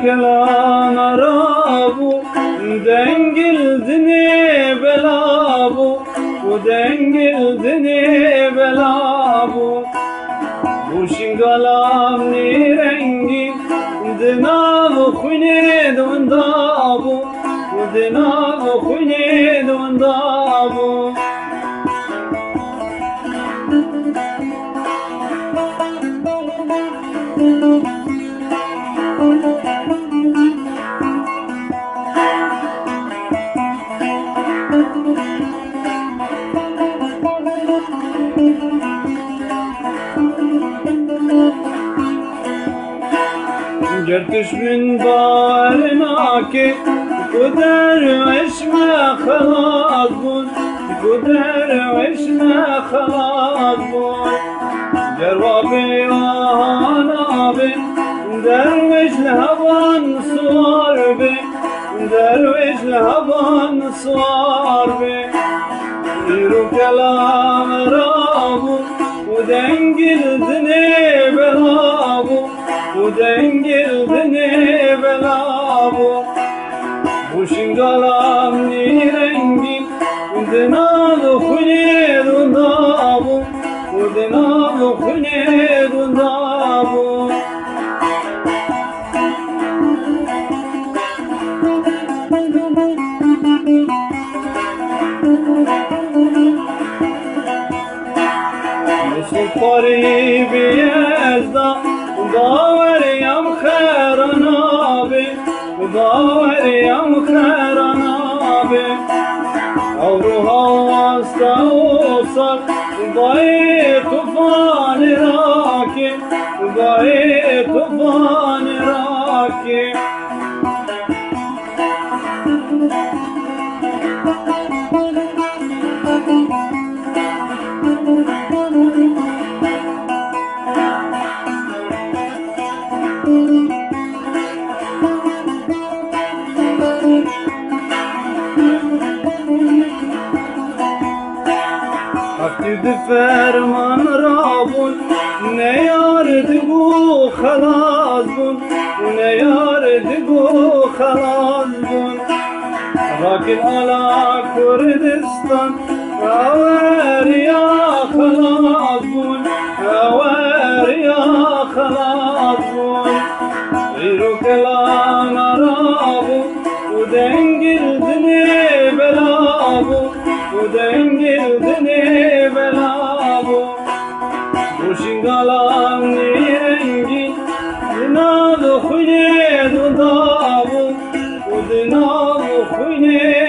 Kelan arabu dengil dini belabu bu dengil dini belabu bu şingalam ni rengi dinav khune dundabu bu dinav khune dundabu جرتش من بارناكي كدر وشما خلاص بون كدر وشما خلاص بون جروابي وهانابي درويش لهبان صور بي درويش لهبان صور بي يرو كلام رابو ودنجل دني بلابو ودنجل دني بلابو وشنقلام نيرنجي ودنال خليد ودابو ودنال خليد ودابو صفري بيزدا داور يم خيرنابي داور يم خيرنابي أوروها واستوصل ضي طوفان راكي ضي طوفان راكي Aktif ferman rabun ne yardı bu halas bun ne yardı bu halas bun Rakin ala Kurdistan aver ya halas bun aver ya halas bun İru kelan arabu udengil dini belabu udengil dini belabu bu şingalam nirengi dinav khune dudabu udinav khune